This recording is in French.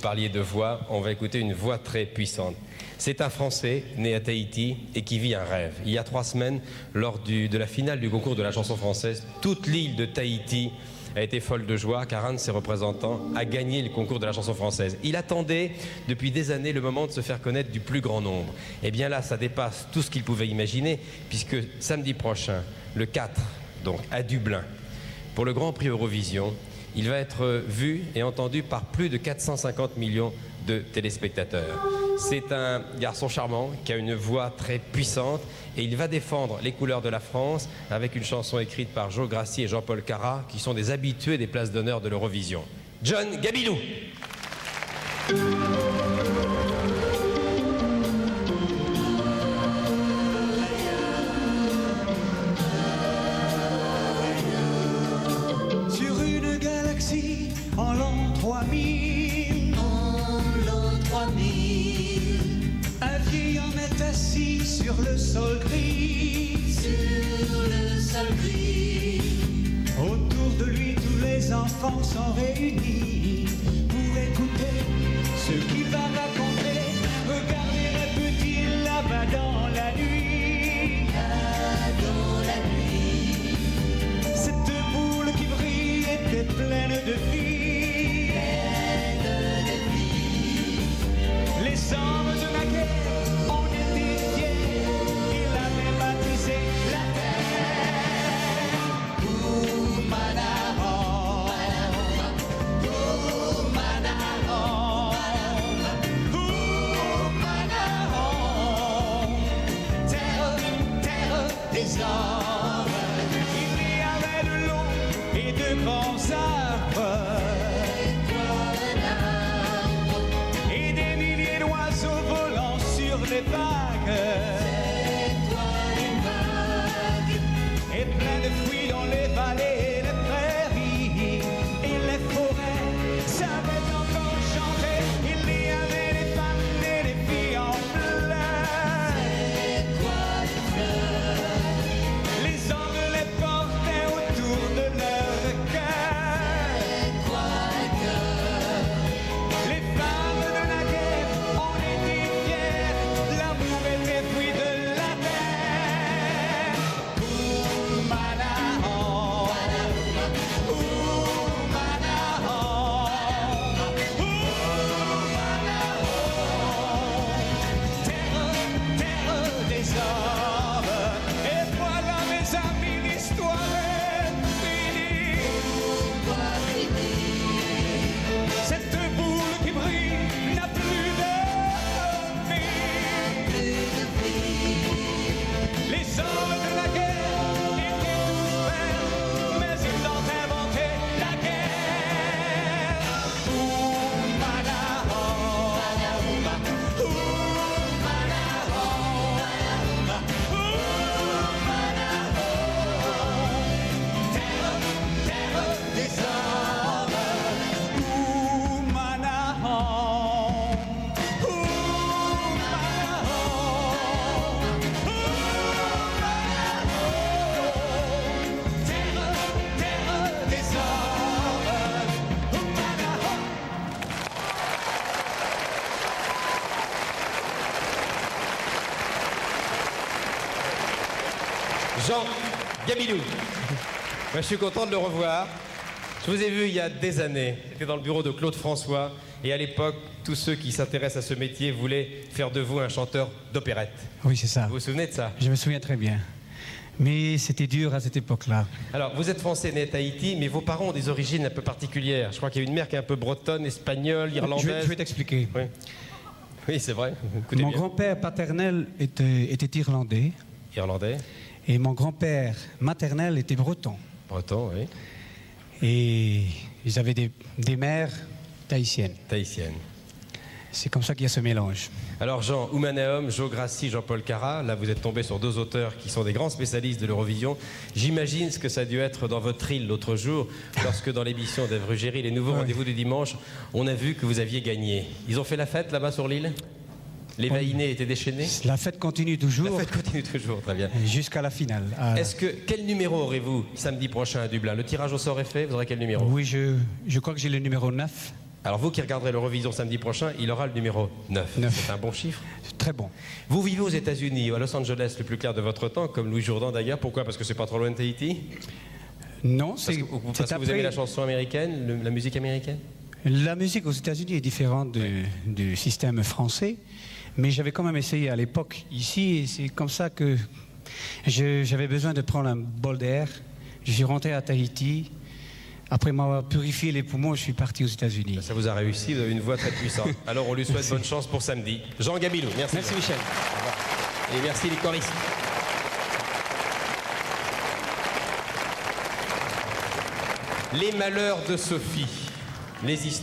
parliez de voix, on va écouter une voix très puissante. C'est un Français né à Tahiti et qui vit un rêve. Il y a 3 semaines, lors de la finale du concours de la chanson française, toute l'île de Tahiti a été folle de joie car un de ses représentants a gagné le concours de la chanson française. Il attendait depuis des années le moment de se faire connaître du plus grand nombre. Et bien là, ça dépasse tout ce qu'il pouvait imaginer puisque samedi prochain, le 4, donc à Dublin, pour le Grand Prix Eurovision, il va être vu et entendu par plus de 450 millions de téléspectateurs. C'est un garçon charmant qui a une voix très puissante et il va défendre les couleurs de la France avec une chanson écrite par Joe Grassi et Jean-Paul Carat qui sont des habitués des places d'honneur de l'Eurovision. John Gabilou. Sur une galaxie en l'an 3000, un vieil homme est assis sur le sol gris, Autour de lui, tous les enfants sont réunis pour écouter ce qu'il va raconter. Regardez le petit là-bas dans la nuit. Cette boule qui brille était pleine de vie. Les hommes de la guerre ont été fiers. Ils avaient baptisé la terre. Oumanahan, Oumanahan, Oumanahan, terre, terre des hommes. Il y avait de longs et de grands arbres. Et des milliers d'oiseaux volant sur les vagues. Et plein de fruits dans les vallées et les prairies. Et les forêts savaient encore chanter. Il y avait des femmes et des filles en fleurs. Les hommes les portaient autour de leur cœur. Les femmes de la guerre en étaient fières. L'amour était fruit de la terre. Oumanahan, Oumanahan, terre, terre des hommes. Et voilà mes amis, l'histoire est finie. Cette boule qui brille n'a plus de vie. Les hommes de la guerre étaient tous verts, mais ils ont inventé la guerre. Oumanahan, Oumanahan, terre, terre des hommes. Oumanahan, terre, terre des hommes. Oumanahan. Jean Gabilou. Moi, je suis content de le revoir. Je vous ai vu il y a des années. C'était dans le bureau de Claude François. Et à l'époque, tous ceux qui s'intéressent à ce métier voulaient faire de vous un chanteur d'opérette. Oui, c'est ça. Vous vous souvenez de ça? Je me souviens très bien. Mais c'était dur à cette époque-là. Alors, vous êtes français né à Tahiti, mais vos parents ont des origines un peu particulières. Je crois qu'il y a une mère qui est un peu bretonne, espagnole, irlandaise. Je vais t'expliquer. Oui, oui, c'est vrai. Écoutez Mon bien. grand-père paternel était irlandais Irlandais, et mon grand-père maternel était breton. breton, oui. Et ils avaient des mères tahitiennes. Tahitienne. C'est comme ça qu'il y a ce mélange. Alors Jean, Oumanahan, Joe Grassi, Jean-Paul Carat, là vous êtes tombé sur 2 auteurs qui sont des grands spécialistes de l'Eurovision. J'imagine ce que ça a dû être dans votre île l'autre jour, lorsque dans l'émission d'Ève Rugéry, les nouveaux rendez-vous du dimanche, on a vu que vous aviez gagné. Ils ont fait la fête là-bas sur l'île? Les vaïnés étaient déchaînés? La fête continue toujours. La fête continue toujours, très bien. Jusqu'à la finale. Quel numéro aurez-vous samedi prochain à Dublin? Le tirage au sort est fait, vous aurez quel numéro? Oui, je crois que j'ai le numéro 9. Alors vous qui regarderez l'Eurovision samedi prochain, il aura le numéro 9. 9. C'est un bon chiffre. Très bon. Vous vivez aux États-Unis, à Los Angeles, le plus clair de votre temps, comme Louis Jourdan d'ailleurs. Pourquoi? Parce que c'est pas trop loin de Tahiti? Non, Parce c'est que vous aimez la chanson américaine, la musique américaine? La musique aux États-Unis est différente du système français, mais j'avais quand même essayé à l'époque ici, et c'est comme ça que j'avais besoin de prendre un bol d'air. Je suis rentré à Tahiti. Après m'avoir purifié les poumons, je suis parti aux États-Unis. Ça vous a réussi, vous avez une voix très puissante. Alors on lui souhaite bonne chance pour samedi. Jean Gabilou, merci. Merci Michel. Et merci les choristes. Les malheurs de Sophie, les histoires.